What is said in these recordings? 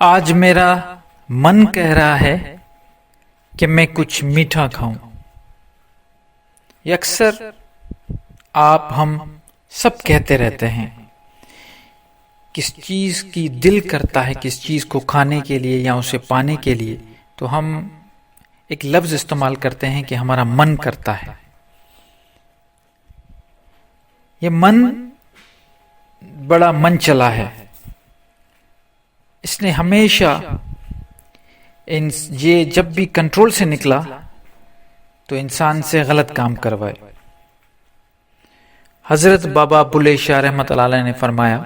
آج میرا من کہہ رہا ہے کہ میں کچھ میٹھا کھاؤں۔ یہ اکثر آپ ہم سب کہتے رہتے ہیں، کس چیز کی دل کرتا ہے کس چیز کو کھانے کے لیے یا اسے پانے کے لیے، تو ہم ایک لفظ استعمال کرتے ہیں کہ ہمارا من کرتا ہے۔ یہ من بڑا من چلا ہے، اس نے ہمیشہ یہ جب بھی کنٹرول سے نکلا تو انسان سے غلط کام کروائے۔ حضرت بابا بلے شاہ رحمۃ اللہ علیہ نے فرمایا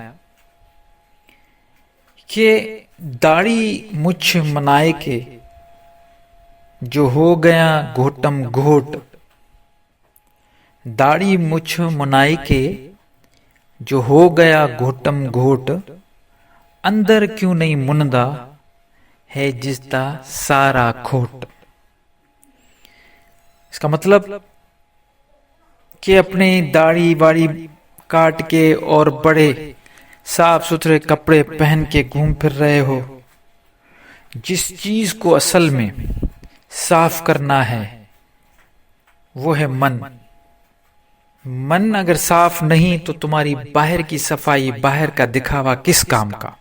کہ داڑھی مجھ منائے کے جو ہو گیا گھوٹم گھوٹ، داڑھی مجھ منائے کے جو ہو گیا گھوٹم گھوٹ، اندر کیوں نہیں مندا ہے جس دا سارا کھوٹ۔ اس کا مطلب کہ اپنے داڑھی واڑی کاٹ کے اور بڑے صاف ستھرے کپڑے پہن کے گھوم پھر رہے ہو، جس چیز کو اصل میں صاف کرنا ہے وہ ہے من۔ من اگر صاف نہیں تو تمہاری باہر کی صفائی، باہر کا دکھاوا کس کام کا؟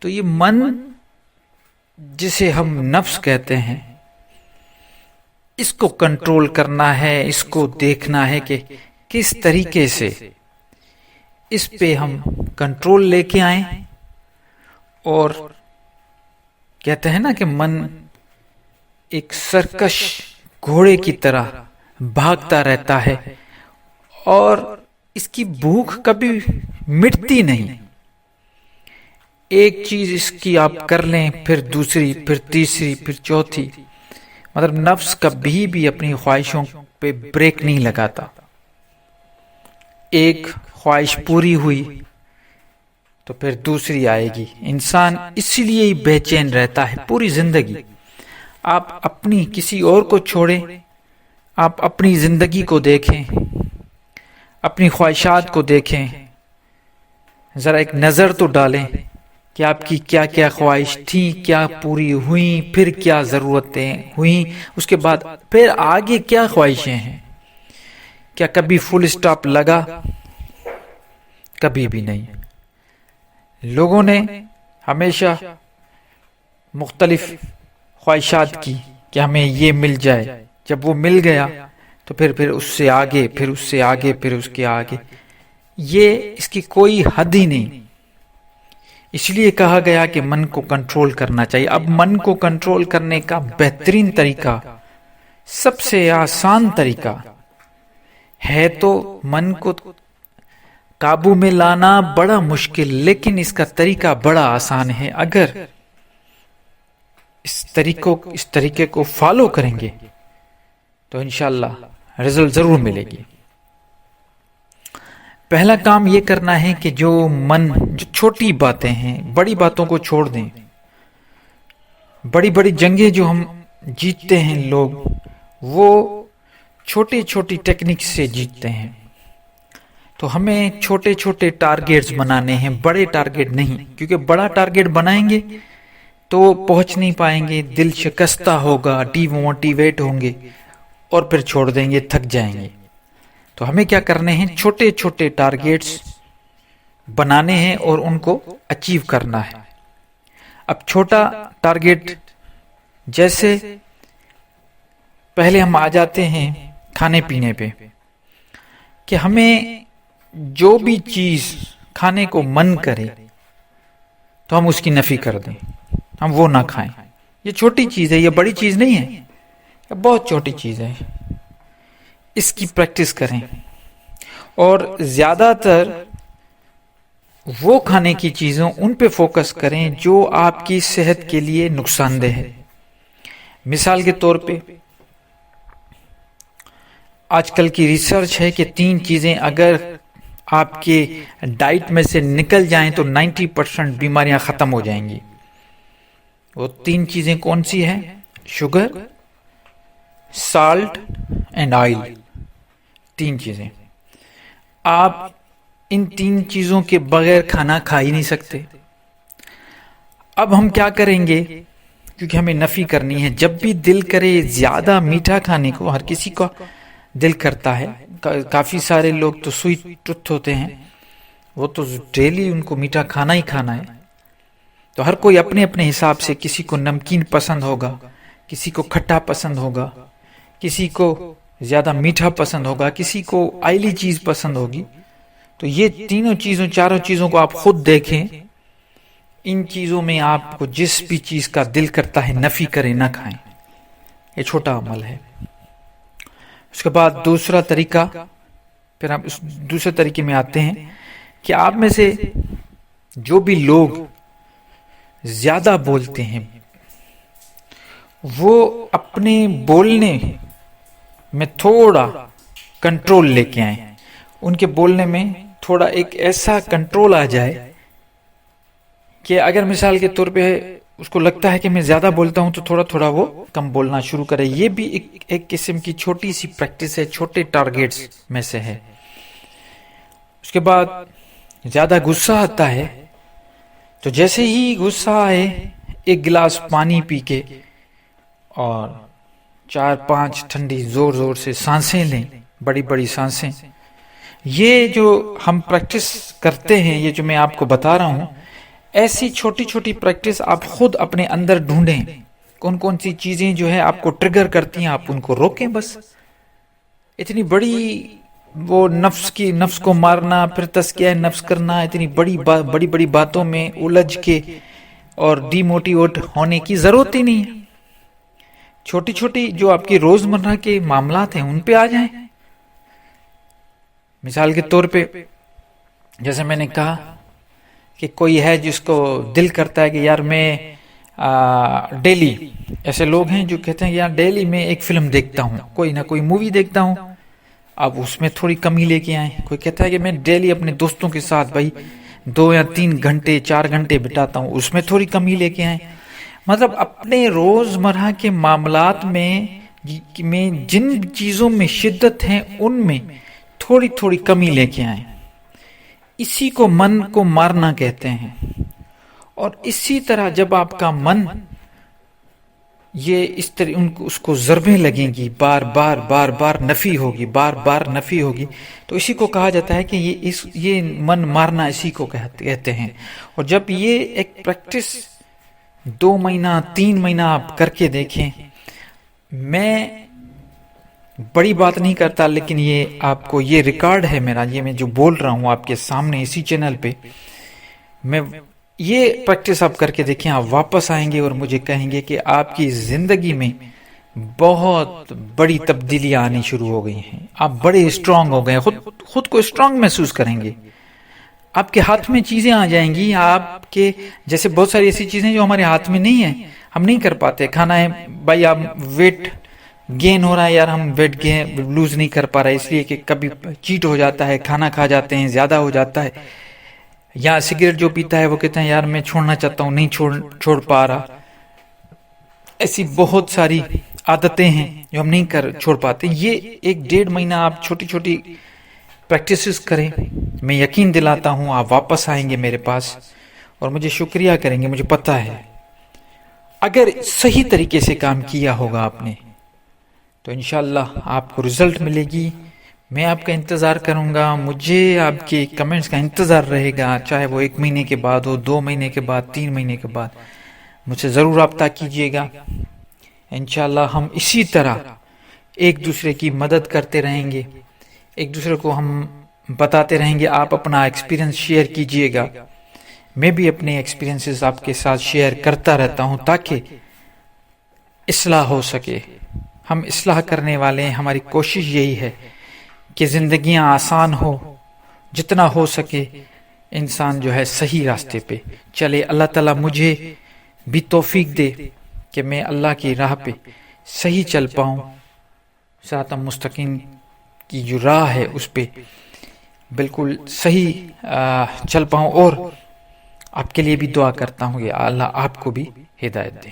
تو یہ من جسے ہم نفس کہتے ہیں، اس کو کنٹرول کرنا ہے، اس کو دیکھنا ہے کہ کس طریقے سے اس پہ ہم کنٹرول لے کے آئیں۔ اور کہتے ہیں نا کہ من ایک سرکش گھوڑے کی طرح بھاگتا رہتا ہے اور اس کی بھوک کبھی مٹتی نہیں۔ ایک چیز اس کی آپ کر لیں، پھر دوسری، پھر تیسری، پھر چوتھی، مطلب نفس کبھی بھی اپنی خواہشوں پہ بریک نہیں لگاتا۔ ایک خواہش پوری ہوئی تو پھر دوسری آئے گی۔ انسان اسی لیے ہی بے چین رہتا ہے پوری زندگی۔ آپ اپنی کسی اور کو چھوڑیں، آپ اپنی زندگی کو دیکھیں، اپنی خواہشات کو دیکھیں، ذرا ایک نظر تو ڈالیں کہ آپ کی کیا کیا خواہش تھی، کیا پوری ہوئیں، پھر کیا ضرورتیں ہوئیں، اس کے بعد پھر آگے کیا خواہشیں ہیں۔ کیا کبھی فل اسٹاپ لگا؟ کبھی بھی نہیں۔ لوگوں نے ہمیشہ مختلف خواہشات کی کہ ہمیں یہ مل جائے، جب وہ مل گیا تو پھر اس سے آگے، پھر اس سے آگے، پھر اس کے آگے، یہ اس کی کوئی حد ہی نہیں۔ اس لیے کہا گیا کہ من کو کنٹرول کرنا چاہیے۔ اب من کو کنٹرول کرنے کا بہترین طریقہ، سب سے آسان طریقہ ہے، تو من کو قابو میں لانا بڑا مشکل، لیکن اس کا طریقہ بڑا آسان ہے۔ اگر اس طریقے کو فالو کریں گے تو انشاءاللہ رزلٹ ضرور ملے گی۔ پہلا کام یہ کرنا ہے کہ جو چھوٹی باتیں ہیں، بڑی باتوں کو چھوڑ دیں۔ بڑی بڑی جنگیں جو ہم جیتتے ہیں لوگ، وہ چھوٹی چھوٹی ٹیکنک سے جیتتے ہیں۔ تو ہمیں چھوٹے چھوٹے ٹارگیٹس بنانے ہیں، بڑے ٹارگیٹ نہیں، کیونکہ بڑا ٹارگیٹ بنائیں گے تو پہنچ نہیں پائیں گے، دل شکستہ ہوگا، ڈی موٹیویٹ ہوں گے اور پھر چھوڑ دیں گے، تھک جائیں گے۔ تو ہمیں کیا کرنے ہیں؟ چھوٹے چھوٹے ٹارگیٹس بنانے ہیں اور ان کو اچیو کرنا ہے۔ اب چھوٹا ٹارگیٹ جیسے پہلے ہم آ جاتے ہیں کھانے پینے پہ، کہ ہمیں جو بھی چیز کھانے کو من کرے تو ہم اس کی نفی کر دیں، ہم وہ نہ کھائیں۔ یہ چھوٹی چیز ہے، یہ بڑی چیز نہیں ہے، یہ بہت چھوٹی چیز ہے۔ اس کی پریکٹس کریں اور زیادہ تر وہ کھانے کی چیزوں ان پہ فوکس کریں جو آپ کی صحت کے لیے نقصان دہ ہے۔ مثال کے طور پہ آج کل کی ریسرچ ہے کہ 3 چیزیں اگر آپ کے ڈائٹ میں سے نکل جائیں تو 90% بیماریاں ختم ہو جائیں گی۔ وہ 3 چیزیں کون سی ہیں؟ Sugar, salt and oil. 3 چیزیں۔ آپ ان 3 چیزوں کے بغیر کھانا کھا ہی نہیں سکتے۔ اب ہم کیا کریں گے، کیونکہ ہمیں نفی کرنی ہے. جب بھی دل کرے زیادہ میٹھا کھانے کو، ہر کسی کا دل کرتا ہے، کافی سارے لوگ تو سویٹ ٹوتھ ہوتے ہیں، وہ تو ڈیلی ان کو میٹھا کھانا ہی کھانا ہے. تو ہر کوئی اپنے اپنے حساب سے، کسی کو نمکین پسند ہوگا، کسی کو کھٹا پسند ہوگا، کسی کو زیادہ میٹھا پسند ہوگا، کسی کو آئلی چیز پسند ہوگی. تو یہ تینوں چیزوں، چاروں چیزوں کو آپ خود دیکھیں. ان چیزوں میں آپ کو جس بھی چیز کا دل کرتا ہے نفی کریں، نہ کھائیں. یہ چھوٹا عمل ہے. اس کے بعد دوسرا طریقہ، پھر آپ اس دوسرے طریقے میں آتے ہیں کہ آپ میں سے جو بھی لوگ زیادہ بولتے ہیں وہ اپنے بولنے میں تھوڑا کنٹرول لے کے آئیں. ان کے بولنے میں تھوڑا ایک ایسا کنٹرول آ جائے کہ اگر مثال کے طور پہ اس کو لگتا ہے کہ میں زیادہ بولتا ہوں تو تھوڑا تھوڑا وہ کم بولنا شروع کرے. یہ بھی ایک قسم کی چھوٹی سی پریکٹس ہے، چھوٹے ٹارگیٹس میں سے ہے. اس کے بعد زیادہ غصہ آتا ہے تو جیسے ہی غصہ آئے ایک گلاس پانی پی کے اور 4-5 ٹھنڈی زور زور سے سانسیں لیں، بڑی بڑی سانسیں. یہ جو ہم پریکٹس کرتے ہیں، یہ جو میں آپ کو بتا رہا ہوں، ایسی چھوٹی چھوٹی پریکٹس آپ خود اپنے اندر ڈھونڈیں. کون کون سی چیزیں جو ہے آپ کو ٹریگر کرتی ہیں، آپ ان کو روکیں. بس اتنی بڑی وہ نفس کو مارنا، پھر تزکیہ نفس کرنا، اتنی بڑی بڑی باتوں میں الجھ کے اور ڈی موٹیویٹ ہونے کی ضرورت ہی نہیں ہے. چھوٹی چھوٹی جو آپ کی روزمرہ کے معاملات ہیں ان پہ آ جائیں. مثال کے طور پہ جیسے میں نے کہا کہ کوئی ہے جس کو دل کرتا ہے کہ یار میں ڈیلی، ایسے لوگ ہیں جو کہتے ہیں یار ڈیلی میں ایک فلم دیکھتا ہوں، کوئی نہ کوئی مووی دیکھتا ہوں. اب اس میں تھوڑی کمی لے کے آئیں. کوئی کہتا ہے کہ میں ڈیلی اپنے دوستوں کے ساتھ بھائی 2 یا 3 گھنٹے 4 گھنٹے بتاتا ہوں، اس میں تھوڑی کمی لے کے آئیں. مطلب اپنے روزمرہ کے معاملات میں جن چیزوں میں شدت ہے ان میں تھوڑی تھوڑی کمی لے کے آئیں. اسی کو من کو مارنا کہتے ہیں. اور اسی طرح جب آپ کا من یہ اس طرح اس کو ضربیں لگیں گی، بار بار نفی ہوگی، بار بار نفی ہوگی، تو اسی کو کہا جاتا ہے کہ یہ من مارنا اسی کو کہتے ہیں. اور جب یہ ایک پریکٹس 2 مہینہ 3 مہینہ آپ کر کے دیکھیں، میں بڑی بات نہیں کرتا، لیکن یہ آپ کو یہ ریکارڈ ہے میرا، یہ میں جو بول رہا ہوں آپ کے سامنے اسی چینل پہ، میں یہ پریکٹس آپ کر کے دیکھیں، آپ واپس آئیں گے اور مجھے کہیں گے کہ آپ کی زندگی میں بہت بڑی تبدیلیاں آنی شروع ہو گئی ہیں. آپ بڑے اسٹرانگ ہو گئے، خود کو اسٹرانگ محسوس کریں گے. آپ کے ہاتھ میں چیزیں آ جائیں گی. آپ کے جیسے بہت ساری ایسی چیزیں جو ہمارے ہاتھ میں نہیں ہیں، ہم نہیں کر پاتے. کھانا ہے بھائی، آپ ویٹ گین ہو رہا ہے، یار ہم ویٹ لوز نہیں کر پا رہے، اس لیے کہ کبھی چیٹ ہو جاتا ہے، کھانا کھا جاتے ہیں، زیادہ ہو جاتا ہے. یا سگریٹ جو پیتا ہے وہ کہتے ہیں یار میں چھوڑنا چاہتا ہوں، نہیں چھوڑ پا رہا. ایسی بہت ساری عادتیں ہیں جو ہم نہیں چھوڑ پاتے. یہ 1-1.5 مہینہ آپ چھوٹی چھوٹی پریکٹسز کریں، میں یقین دلاتا ہوں آپ واپس آئیں گے میرے پاس اور مجھے شکریہ کریں گے. مجھے پتا ہے اگر صحیح طریقے سے کام کیا ہوگا آپ نے تو انشاءاللہ آپ کو رزلٹ ملے گی. میں آپ کا انتظار کروں گا، مجھے آپ کے کمنٹس کا انتظار رہے گا، چاہے وہ 1 مہینے کے بعد ہو، 2 مہینے کے بعد، 3 مہینے کے بعد. مجھ سے ضرور رابطہ کیجیے گا. انشاءاللہ ہم اسی طرح ایک دوسرے کی مدد کرتے رہیں گے، ایک دوسرے کو ہم بتاتے رہیں گے. آپ اپنا ایکسپیرینس شیئر کیجیے گا، میں بھی اپنے ایکسپیرینسز آپ کے ساتھ شیئر کرتا رہتا ہوں تاکہ اصلاح ہو سکے. ہم اصلاح کرنے والے ہیں، ہماری کوشش یہی ہے کہ زندگیاں آسان ہو، جتنا ہو سکے انسان جو ہے صحیح راستے پہ چلے. اللہ تعالیٰ مجھے بھی توفیق دے کہ میں اللہ کی راہ پہ صحیح چل پاؤں، صراط مستقیم کی جو راہ ہے اس پہ بالکل صحیح چل پاؤں. اور آپ کے لیے بھی دعا کرتا ہوں کہ اللہ آپ کو بھی ہدایت دے.